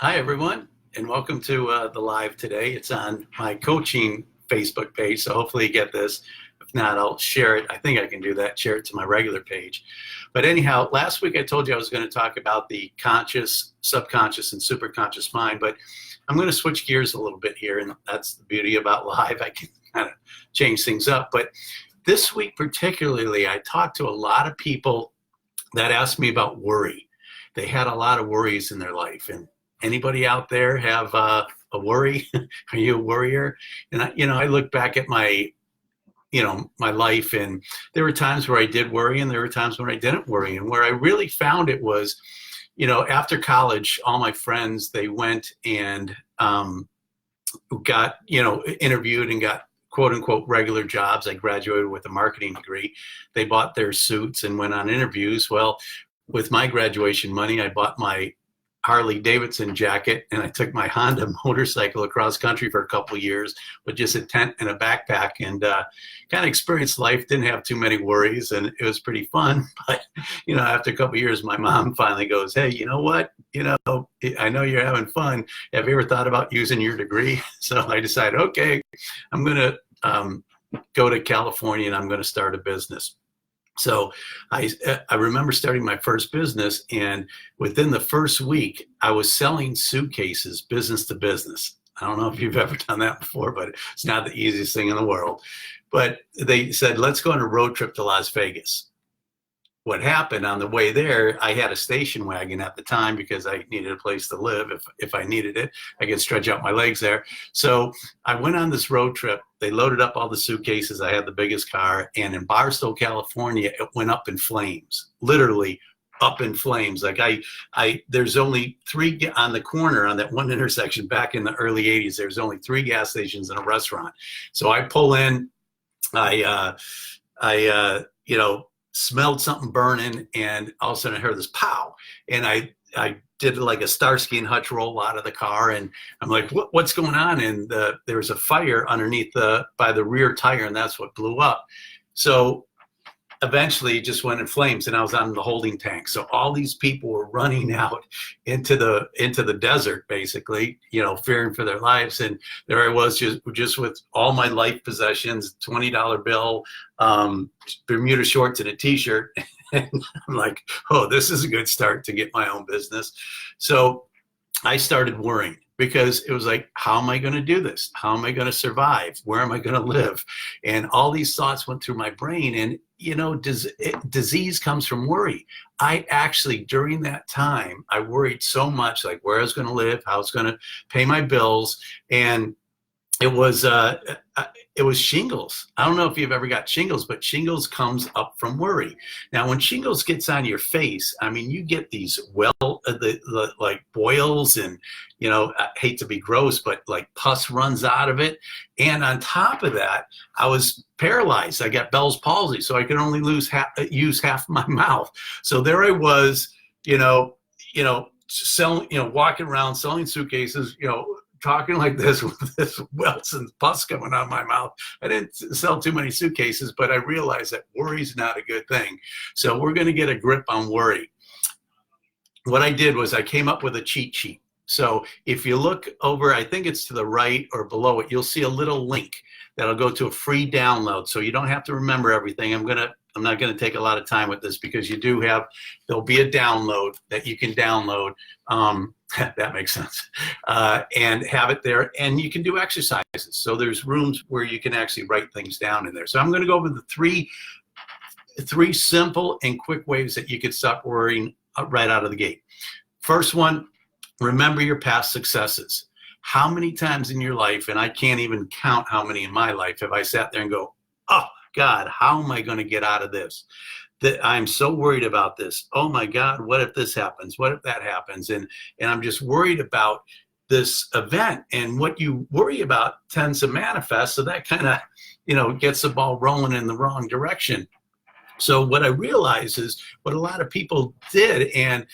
Hi, everyone, and welcome to the live today. It's on my coaching Facebook page, so hopefully you get this. If not, I'll share it. I think I can do that, share it to my regular page. But anyhow, last week I told you I was going to talk about the conscious, subconscious, and superconscious mind, but I'm going to switch gears a little bit here, and that's the beauty about live. I can kind of change things up. But this week particularly, I talked to a lot of people that asked me about worry. They had a lot of worries in their life, and anybody out there have a worry? Are you a worrier? And I look back at my life, and there were times where I did worry, and there were times when I didn't worry. And where I really found it was, after college, all my friends, they went and got interviewed and got quote unquote regular jobs. I graduated with a marketing degree. They bought their suits and went on interviews. Well, with my graduation money, I bought my Harley Davidson jacket, and I took my Honda motorcycle across country for a couple of years with just a tent and a backpack, and kind of experienced life. Didn't have too many worries, and it was pretty fun. But after a couple of years, my mom finally goes, "Hey, you know what? I know you're having fun. Have you ever thought about using your degree?" So I decided, okay, I'm gonna go to California and I'm going to start a business. So I remember starting my first business, and within the first week, I was selling suitcases business to business. I don't know if you've ever done that before, but it's not the easiest thing in the world. But they said, let's go on a road trip to Las Vegas. What happened on the way there, I had a station wagon at the time because I needed a place to live. If I needed it, I could stretch out my legs there. So I went on this road trip. They loaded up all the suitcases. I had the biggest car. And in Barstow, California, it went up in flames, literally up in flames. Like there's only three on the corner on that one intersection back in the early 80s. There's only 3 gas stations and a restaurant. So I pull in, I smelled something burning, and all of a sudden I heard this pow, and I did like a Starsky and Hutch roll out of the car, and I'm like, what's going on? And there was a fire underneath by the rear tire, and that's what blew up. So eventually it just went in flames, and I was on the holding tank. So all these people were running out into the desert, basically, fearing for their lives. And there I was, just with all my life possessions, $20 bill, Bermuda shorts, and a t-shirt. And I'm like, oh, this is a good start to get my own business. So I started worrying, because it was like, how am I going to do this? How am I going to survive? Where am I going to live? And all these thoughts went through my brain. And, disease comes from worry. I actually, during that time, I worried so much, like where I was going to live, how I was going to pay my bills. And it was shingles. I don't know if you've ever got shingles, but shingles comes up from worry. Now, when shingles gets on your face, I mean, you get these like boils, and I hate to be gross, but like pus runs out of it. And on top of that, I was paralyzed. I got Bell's palsy, so I could only use half my mouth. So there I was, selling, walking around selling suitcases, talking like this with this welts and pus coming out of my mouth. I didn't sell too many suitcases, but I realized that worry's not a good thing. So we're going to get a grip on worry. What I did was I came up with a cheat sheet. So if you look over, I think it's to the right or below it, you'll see a little link that'll go to a free download. So you don't have to remember everything. I'm not going to take a lot of time with this, because there'll be a download that you can download. That makes sense. And have it there, and you can do exercises. So there's rooms where you can actually write things down in there. So I'm going to go over the three simple and quick ways that you could stop worrying right out of the gate. First one, remember your past successes. How many times in your life, and I can't even count how many in my life, have I sat there and go, oh God, how am I going to get out of this? That I'm so worried about this. Oh my God, what if this happens? What if that happens? And I'm just worried about this event, and what you worry about tends to manifest. So that kind of, gets the ball rolling in the wrong direction. So what I realized is what a lot of people did, and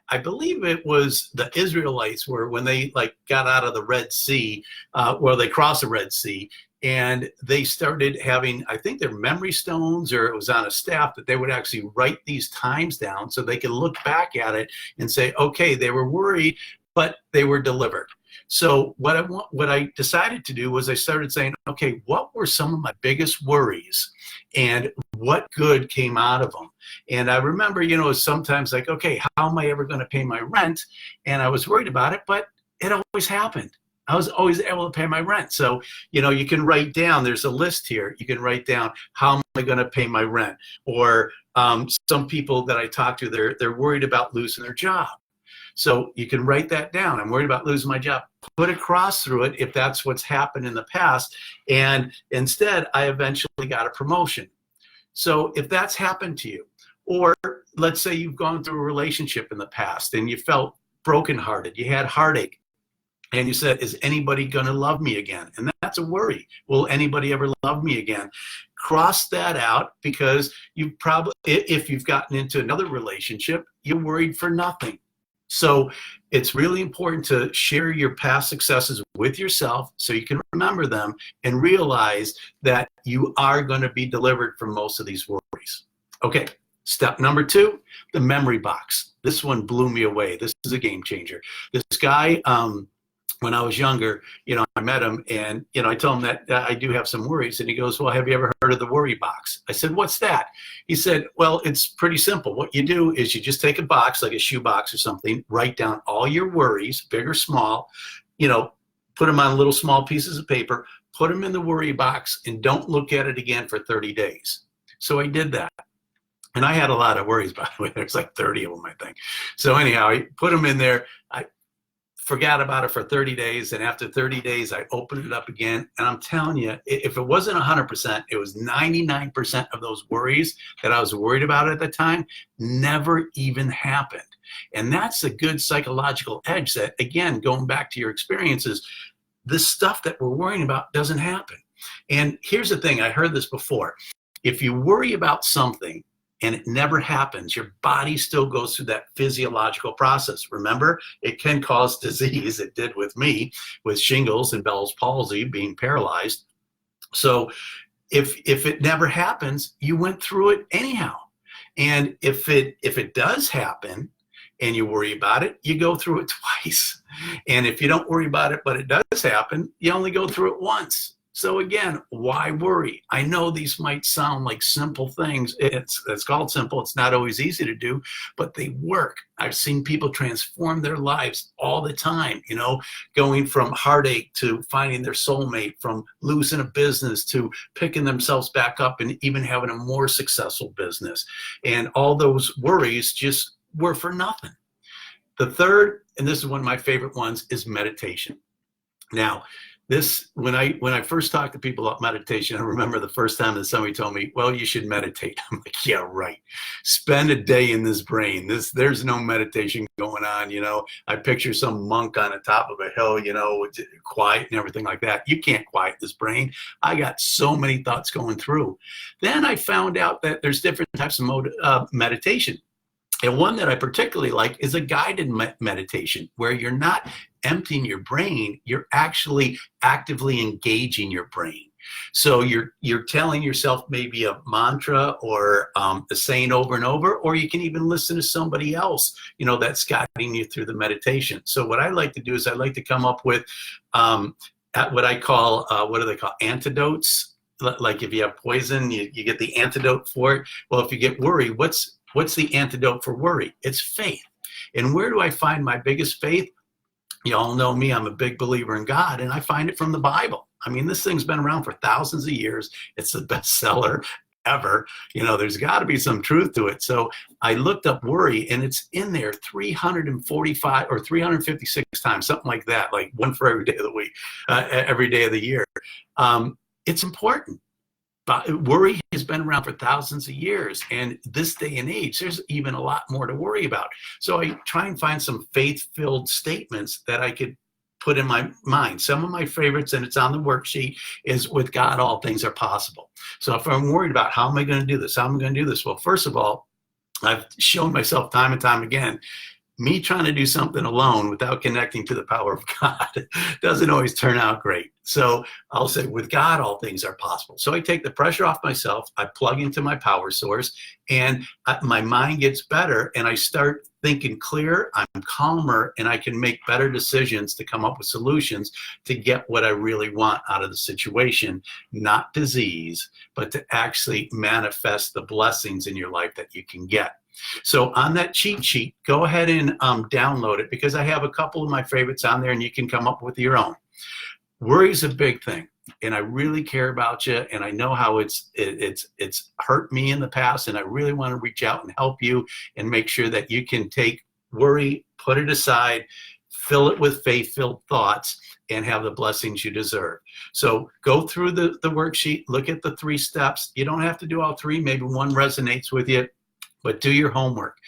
I believe it was the Israelites, were when they got out of the Red Sea, they crossed the Red Sea, and they started having, I think they're memory stones, or it was on a staff, that they would actually write these times down so they could look back at it and say, okay, they were worried but they were delivered. So what I decided to do was I started saying, okay, what were some of my biggest worries and what good came out of them? And I remember, sometimes like, okay, how am I ever going to pay my rent? And I was worried about it, but it always happened. I was always able to pay my rent. So, you can write down, there's a list here. You can write down, how am I going to pay my rent? Or some people that I talk to, they're worried about losing their job. So you can write that down. I'm worried about losing my job. Put a cross through it if that's what's happened in the past. And instead, I eventually got a promotion. So if that's happened to you, or let's say you've gone through a relationship in the past and you felt brokenhearted, you had heartache, and you said, is anybody going to love me again? And that's a worry. Will anybody ever love me again? Cross that out, because you probably, if you've gotten into another relationship, you're worried for nothing. So it's really important to share your past successes with yourself so you can remember them and realize that you are going to be delivered from most of these worries. Okay, step number 2, the memory box. This one blew me away. This is a game changer. This guy, when I was younger, I met him and, I told him that I do have some worries. And he goes, well, have you ever heard of the worry box? I said, what's that? He said, well, it's pretty simple. What you do is you just take a box, like a shoe box or something, write down all your worries, big or small, put them on little small pieces of paper, put them in the worry box, and don't look at it again for 30 days. So I did that. And I had a lot of worries, by the way. There's like 30 of them, I think. So anyhow, I put them in there. I forgot about it for 30 days. And after 30 days, I opened it up again. And I'm telling you, if it wasn't 100%, it was 99% of those worries that I was worried about at the time never even happened. And that's a good psychological edge that, again, going back to your experiences, the stuff that we're worrying about doesn't happen. And here's the thing, I heard this before. If you worry about something and it never happens, your body still goes through that physiological process. Remember, it can cause disease. It did with me, with shingles and Bell's palsy, being paralyzed. So if it never happens, you went through it anyhow. And if it does happen and you worry about it, you go through it twice. And if you don't worry about it, but it does happen, you only go through it once. So again, why worry? I know these might sound like simple things. It's called simple. It's not always easy to do, but they work. I've seen people transform their lives all the time, going from heartache to finding their soulmate, from losing a business to picking themselves back up and even having a more successful business. And all those worries just were for nothing. The third, and this is one of my favorite ones, is meditation. Now, when I first talked to people about meditation, I remember the first time that somebody told me, well, you should meditate. I'm like, yeah, right. Spend a day in this brain. There's no meditation going on. I picture some monk on the top of a hill, quiet and everything like that. You can't quiet this brain. I got so many thoughts going through. Then I found out that there's different types of meditation. And one that I particularly like is a guided meditation, where you're not emptying your brain, you're actually actively engaging your brain. So you're telling yourself maybe a mantra or a saying over and over, or you can even listen to somebody else, that's guiding you through the meditation. So what I like to do is I like to come up with what I call, what do they call, antidotes? Like if you have poison, you get the antidote for it. Well, if you get worried, what's the antidote for worry? It's faith. And where do I find my biggest faith? You all know me, I'm a big believer in God, and I find it from the Bible. I mean, this thing's been around for thousands of years. It's the bestseller ever. There's got to be some truth to it. So I looked up worry, and it's in there 345 or 356 times, something like that, like one for every day of the week, every day of the year. It's important. But worry has been around for thousands of years, and this day and age, there's even a lot more to worry about. So I try and find some faith-filled statements that I could put in my mind. Some of my favorites, and it's on the worksheet, is with God, all things are possible. So if I'm worried about how am I going to do this? How am I going to do this? Well, first of all, I've shown myself time and time again, me trying to do something alone without connecting to the power of God doesn't always turn out great. So I'll say, with God, all things are possible. So I take the pressure off myself, I plug into my power source, and my mind gets better, and I start thinking clear, I'm calmer, and I can make better decisions to come up with solutions to get what I really want out of the situation, not disease, but to actually manifest the blessings in your life that you can get. So on that cheat sheet, go ahead and download it, because I have a couple of my favorites on there, and you can come up with your own. Worry is a big thing, and I really care about you, and I know how it's hurt me in the past, and I really want to reach out and help you and make sure that you can take worry, put it aside, fill it with faith-filled thoughts, and have the blessings you deserve. So go through the worksheet, look at the 3 steps. You don't have to do all 3, maybe one resonates with you, but do your homework.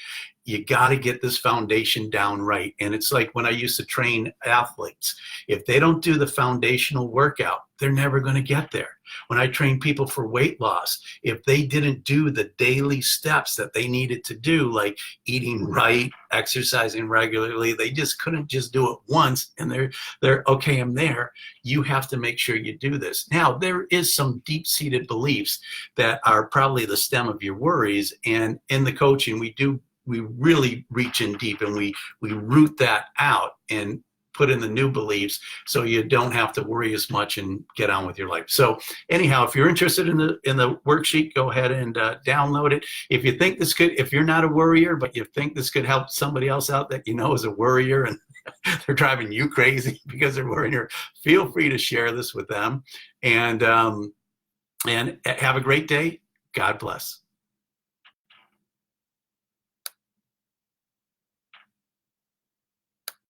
You got to get this foundation down right. And it's like when I used to train athletes, if they don't do the foundational workout, they're never going to get there. When I train people for weight loss, if they didn't do the daily steps that they needed to do, like eating right, exercising regularly, they just couldn't just do it once and they're okay, I'm there. You have to make sure you do this. Now, there is some deep-seated beliefs that are probably the stem of your worries. And in the coaching, we really reach in deep, and we root that out and put in the new beliefs, so you don't have to worry as much and get on with your life. So anyhow, if you're interested in the worksheet, go ahead and download it. If you think this could, if you're not a worrier, but you think this could help somebody else out that you know is a worrier and they're driving you crazy because they're worrying, feel free to share this with them. And have a great day. God bless.